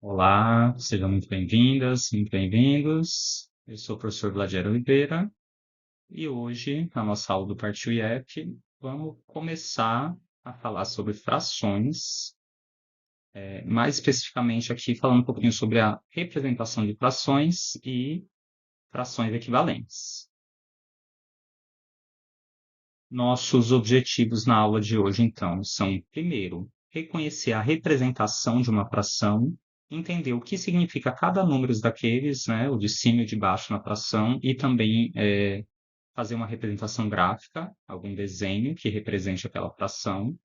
Olá, sejam muito bem-vindas, muito bem-vindos. Eu sou o professor Vladiero Oliveira e hoje, na nossa aula do Partiu IF, vamos começar a falar sobre frações, mais especificamente aqui falando um pouquinho sobre a representação de frações e frações equivalentes. Nossos objetivos na aula de hoje, então, são, primeiro, reconhecer a representação de uma fração, entender o que significa cada número daqueles, né, o de cima e o de baixo na fração, e também fazer uma representação gráfica, algum desenho que represente aquela fração.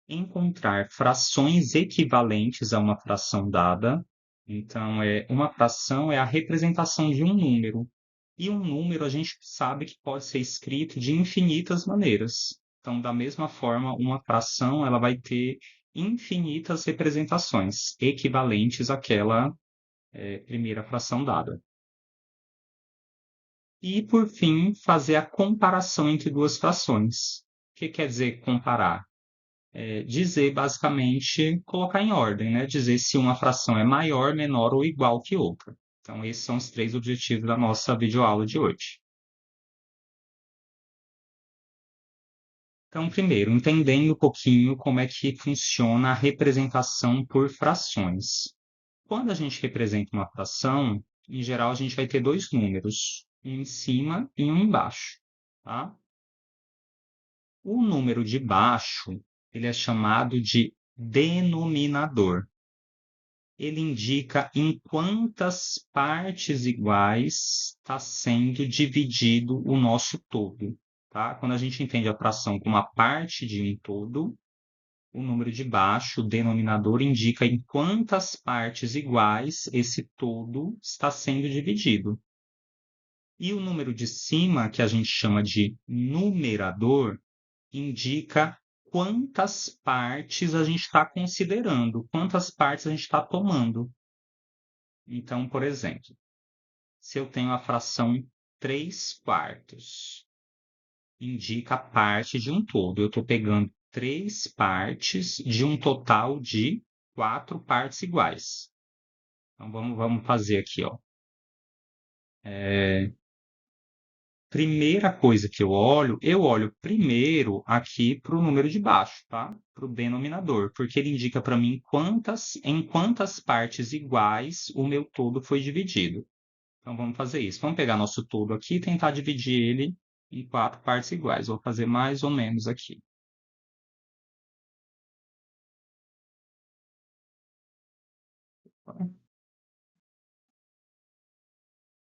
Encontrar frações equivalentes a uma fração dada. Então, uma fração é a representação de um número. E um número a gente sabe que pode ser escrito de infinitas maneiras. Então, da mesma forma, uma fração ela vai ter infinitas representações equivalentes àquela primeira fração dada. E, por fim, fazer a comparação entre duas frações. O que quer dizer comparar? Dizer, basicamente, colocar em ordem, né? Dizer se uma fração é maior, menor ou igual que outra. Então, esses são os três objetivos da nossa videoaula de hoje. Então, primeiro, entendendo um pouquinho como é que funciona a representação por frações. Quando a gente representa uma fração, em geral, a gente vai ter dois números, um em cima e um embaixo, tá? O número de baixo, ele é chamado de denominador. Ele indica em quantas partes iguais está sendo dividido o nosso todo. Tá? Quando a gente entende a fração como a parte de um todo, o número de baixo, o denominador, indica em quantas partes iguais esse todo está sendo dividido. E o número de cima, que a gente chama de numerador, indica quantas partes a gente está considerando, quantas partes a gente está tomando. Então, por exemplo, se eu tenho a fração 3/4, indica a parte de um todo. Eu estou pegando 3 partes de um total de 4 partes iguais. Então, vamos fazer aqui, ó. Primeira coisa que eu olho primeiro aqui para o número de baixo, tá? Para o denominador, porque ele indica para mim em quantas partes iguais o meu todo foi dividido. Então, vamos fazer isso. Vamos pegar nosso todo aqui e tentar dividir ele em 4 partes iguais. Vou fazer mais ou menos aqui.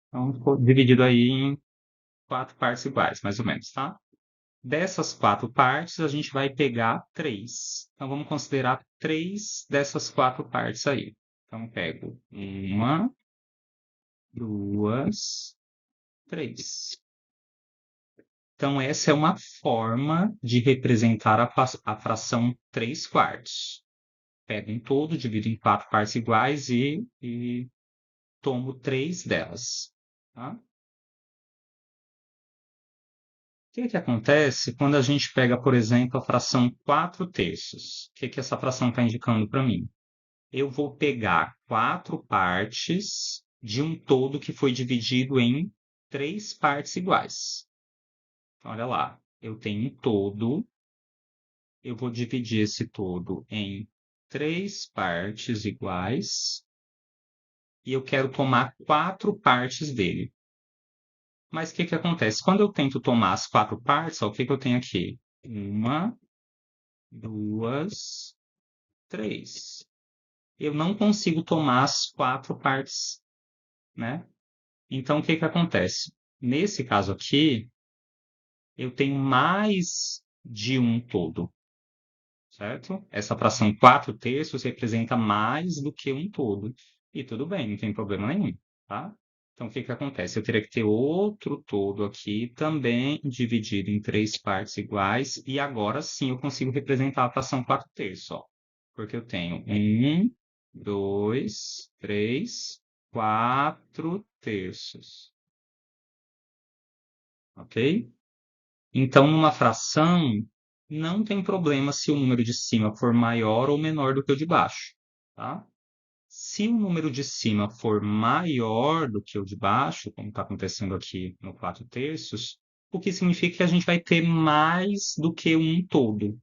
Então, ficou dividido aí em 4 partes iguais, mais ou menos, tá? Dessas 4 partes, a gente vai pegar 3. Então, vamos considerar 3 dessas 4 partes aí. Então, pego 1, 2, 3. Então, essa é uma forma de representar a fração 3/4. Pego um todo, divido em 4 partes iguais e tomo 3 delas. Tá? O que acontece quando a gente pega, por exemplo, a fração 4/3? O que essa fração está indicando para mim? Eu vou pegar 4 partes de um todo que foi dividido em 3 partes iguais. Então, olha lá, eu tenho um todo, eu vou dividir esse todo em 3 partes iguais e eu quero tomar 4 partes dele. Mas o que acontece? Quando eu tento tomar as 4 partes, ó, o que eu tenho aqui? 1, 2, 3. Eu não consigo tomar as 4 partes, né? Então, o que acontece? Nesse caso aqui, eu tenho mais de um todo, certo? Essa fração 4/3 representa mais do que um todo. E tudo bem, não tem problema nenhum, tá? Então, o que acontece? Eu teria que ter outro todo aqui, também dividido em 3 partes iguais, e agora sim eu consigo representar a fração 4/3, ó. Porque eu tenho 1, 2, 3, 4/3. Ok? Então, numa fração, não tem problema se o número de cima for maior ou menor do que o de baixo, tá? Se o número de cima for maior do que o de baixo, como está acontecendo aqui no 4/3, o que significa que a gente vai ter mais do que um todo,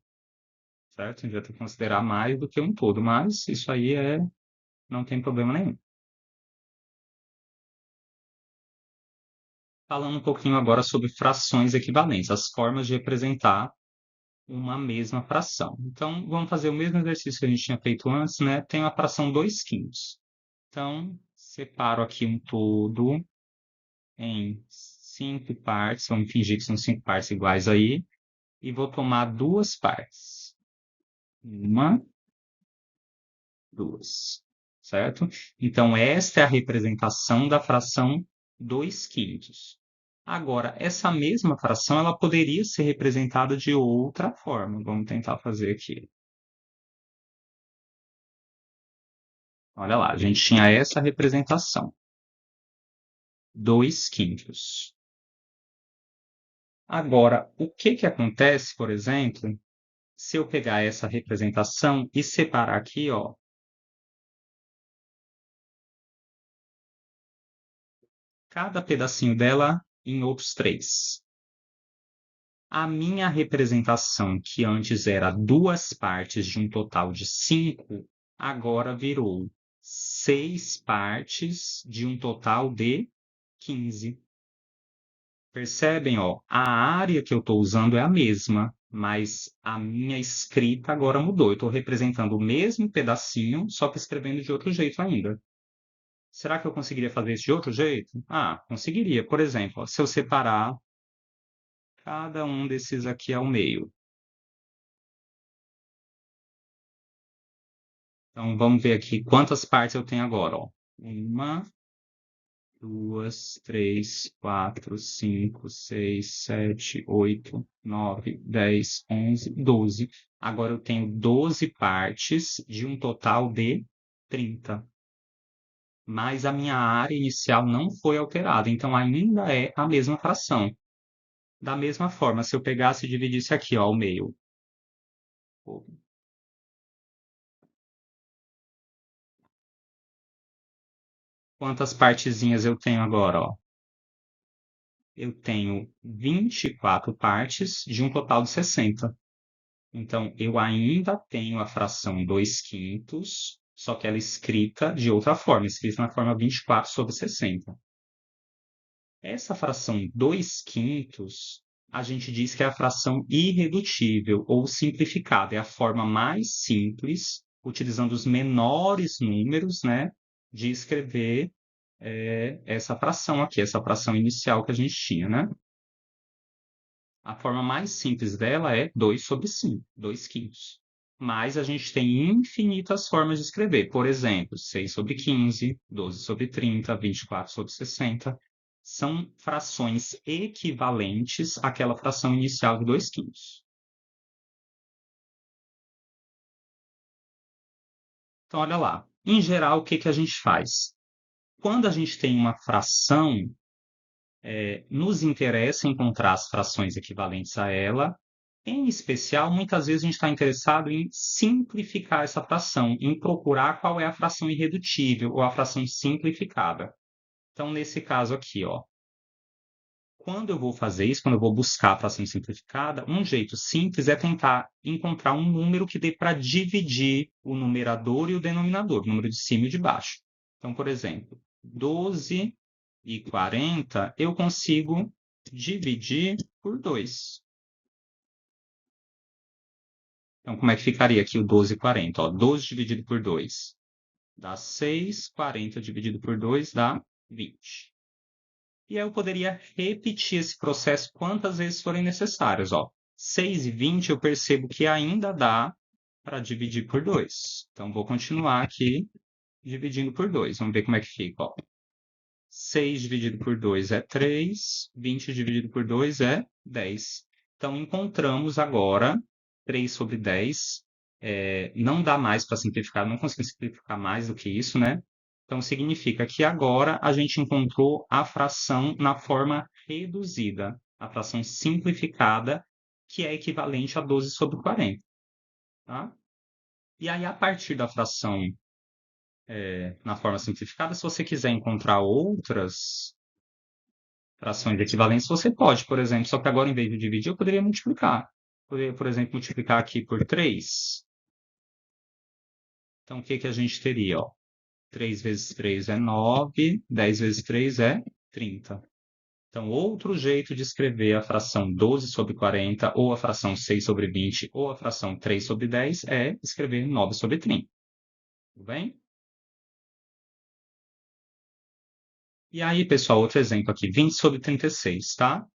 certo? A gente vai ter que considerar mais do que um todo, mas isso aí não tem problema nenhum. Falando um pouquinho agora sobre frações equivalentes, as formas de representar uma mesma fração. Então, vamos fazer o mesmo exercício que a gente tinha feito antes, né? Tem a fração 2/5. Então, separo aqui um todo em 5 partes, vamos fingir que são 5 partes iguais aí, e vou tomar duas partes. Uma, duas, certo? Então, esta é a representação da fração 2/5. Agora, essa mesma fração, ela poderia ser representada de outra forma. Vamos tentar fazer aqui. Olha lá, a gente tinha essa representação. 2/5. Agora, o que acontece, por exemplo, se eu pegar essa representação e separar aqui, ó, cada pedacinho dela em outros 3. A minha representação, que antes era duas partes de um total de 5, agora virou 6 partes de um total de 15. Percebem, ó, a área que eu estou usando é a mesma, mas a minha escrita agora mudou. Eu estou representando o mesmo pedacinho, só que escrevendo de outro jeito ainda. Será que eu conseguiria fazer isso de outro jeito? Ah, conseguiria. Por exemplo, ó, se eu separar cada um desses aqui ao meio. Então, vamos ver aqui quantas partes eu tenho agora, ó. Uma, duas, três, quatro, cinco, seis, sete, oito, nove, 10, 11, 12. Agora eu tenho 12 partes de um total de 30. Mas a minha área inicial não foi alterada, então ainda é a mesma fração. Da mesma forma, se eu pegasse e dividisse aqui, ó, ao meio. Quantas partezinhas eu tenho agora, ó? Eu tenho 24 partes de um total de 60. Então, eu ainda tenho a fração 2/5, só que ela é escrita de outra forma, escrita na forma 24/60. Essa fração 2/5, a gente diz que é a fração irredutível ou simplificada. É a forma mais simples, utilizando os menores números, né, de escrever essa fração aqui, essa fração inicial que a gente tinha, né? A forma mais simples dela é 2/5, 2/5. Mas a gente tem infinitas formas de escrever. Por exemplo, 6/15, 12/30, 24/60. São frações equivalentes àquela fração inicial de 2/5. Então, olha lá. Em geral, o que a gente faz? Quando a gente tem uma fração, nos interessa encontrar as frações equivalentes a ela. Em especial, muitas vezes a gente está interessado em simplificar essa fração, em procurar qual é a fração irredutível ou a fração simplificada. Então, nesse caso aqui, ó, quando eu vou fazer isso, quando eu vou buscar a fração simplificada, um jeito simples é tentar encontrar um número que dê para dividir o numerador e o denominador, o número de cima e de baixo. Então, por exemplo, 12 e 40 eu consigo dividir por 2. Então, como é que ficaria aqui o 12 e 40? Ó, 12 dividido por 2 dá 6, 40 dividido por 2 dá 20. E aí eu poderia repetir esse processo quantas vezes forem necessárias. Ó. 6 e 20 eu percebo que ainda dá para dividir por 2. Então, vou continuar aqui dividindo por 2. Vamos ver como é que fica. Ó. 6 dividido por 2 é 3, 20 dividido por 2 é 10. Então, encontramos agora 3/10. Não dá mais para simplificar, não consigo simplificar mais do que isso, né? Então, significa que agora a gente encontrou a fração na forma reduzida, a fração simplificada, que é equivalente a 12/40. Tá? E aí, a partir da fração na forma simplificada. Se você quiser encontrar outras frações equivalentes, você pode, por exemplo, só que agora, em vez de dividir, eu poderia multiplicar. Poderia, por exemplo, multiplicar aqui por 3. Então, o que que a gente teria, ó? 3 vezes 3 é 9, 10 vezes 3 é 30. Então, outro jeito de escrever a fração 12 sobre 40, ou a fração 6 sobre 20, ou a fração 3 sobre 10, é escrever 9 sobre 30. Tudo bem? E aí, pessoal, outro exemplo aqui, 20 sobre 36, tá?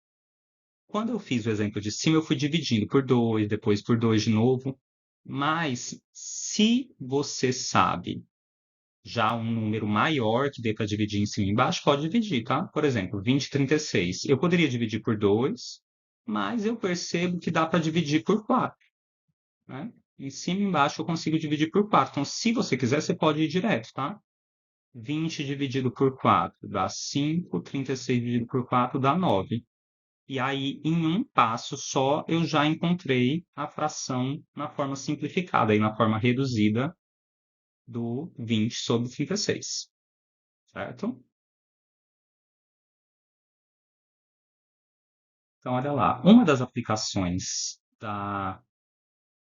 Quando eu fiz o exemplo de cima, eu fui dividindo por 2, depois por 2 de novo. Mas se você sabe já um número maior que dê para dividir em cima e embaixo, pode dividir, tá? Por exemplo, 20 e 36. Eu poderia dividir por 2, mas eu percebo que dá para dividir por 4, né? Em cima e embaixo eu consigo dividir por 4. Então, se você quiser, você pode ir direto, tá? 20 dividido por 4 dá 5, 36 dividido por 4 dá 9. E aí, em um passo só, eu já encontrei a fração na forma simplificada, aí na forma reduzida do 20 sobre 36, certo? Então, olha lá, uma das aplicações da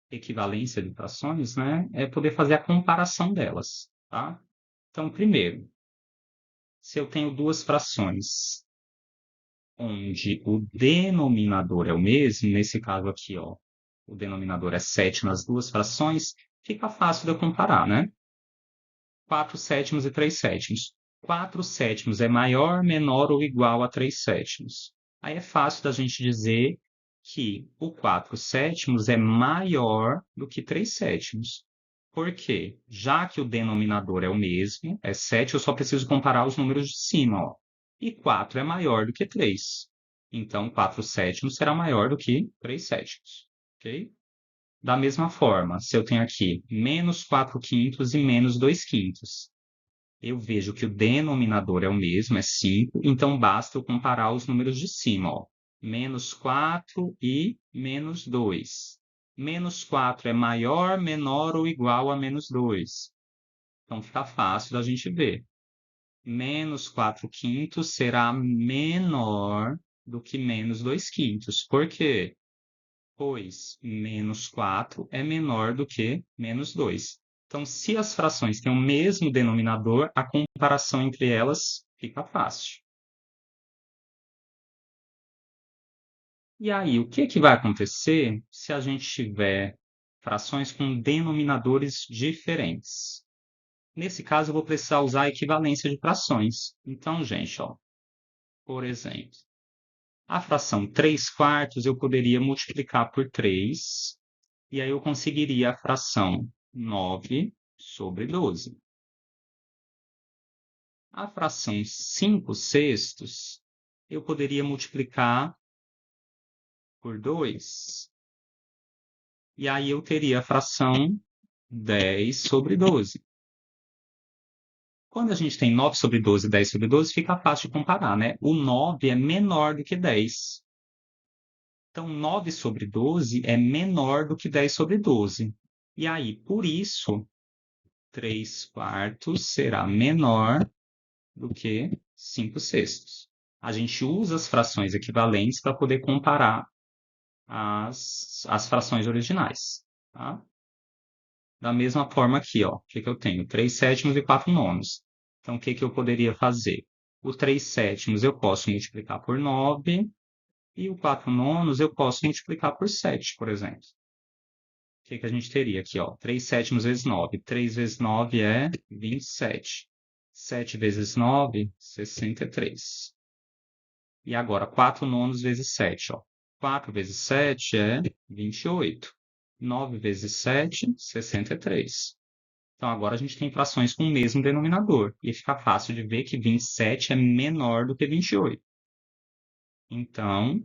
equivalência de frações, né, é poder fazer a comparação delas, tá? Então, primeiro, se eu tenho duas frações onde o denominador é o mesmo, nesse caso aqui, ó, o denominador é 7 nas duas frações, fica fácil de eu comparar, né? 4 sétimos e 3 sétimos. 4 sétimos é maior, menor ou igual a 3 sétimos. Aí é fácil da gente dizer que o 4 sétimos é maior do que 3 sétimos. Por quê? Já que o denominador é o mesmo, é 7, eu só preciso comparar os números de cima, ó. E 4 é maior do que 3. Então, 4 sétimos será maior do que 3 sétimos. Ok? Da mesma forma, se eu tenho aqui menos 4 quintos e menos 2 quintos, eu vejo que o denominador é o mesmo, é 5, então basta eu comparar os números de cima, ó. Menos 4 e menos 2. Menos 4 é maior, menor ou igual a menos 2. Então fica fácil da gente ver. Menos 4 quintos será menor do que menos 2 quintos. Por quê? Pois menos 4 é menor do que menos 2. Então, se as frações têm o mesmo denominador, a comparação entre elas fica fácil. E aí, o que que vai acontecer se a gente tiver frações com denominadores diferentes? Nesse caso, eu vou precisar usar a equivalência de frações. Então, gente, ó, por exemplo, a fração 3 quartos eu poderia multiplicar por 3, e aí eu conseguiria a fração 9 sobre 12. A fração 5 sextos eu poderia multiplicar por 2. E aí eu teria a fração 10 sobre 12. Quando a gente tem 9 sobre 12 e 10 sobre 12, fica fácil de comparar, né? O 9 é menor do que 10. Então, 9 sobre 12 é menor do que 10 sobre 12. E aí, por isso, 3 quartos será menor do que 5 sextos. A gente usa as frações equivalentes para poder comparar as frações originais. Tá? Da mesma forma aqui, ó, o que eu tenho? 3 sétimos e 4 nonos. Então, o que eu poderia fazer? O 3 sétimos eu posso multiplicar por 9 e o 4 nonos eu posso multiplicar por 7, por exemplo. O que a gente teria aqui? Ó? 3 sétimos vezes 9. 3 vezes 9 é 27. 7 vezes 9, 63. E agora, 4 nonos vezes 7. Ó. 4 vezes 7 é 28. 9 vezes 7, 63. Então, agora a gente tem frações com o mesmo denominador. E fica fácil de ver que 27 é menor do que 28. Então,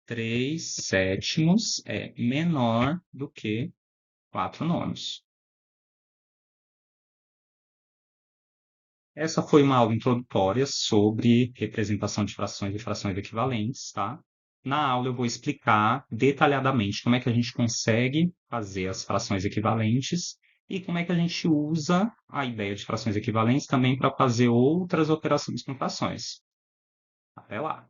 3 sétimos é menor do que 4 nonos. Essa foi uma aula introdutória sobre representação de frações e frações equivalentes, tá? Na aula eu vou explicar detalhadamente como é que a gente consegue fazer as frações equivalentes e como é que a gente usa a ideia de frações equivalentes também para fazer outras operações com frações. Até lá!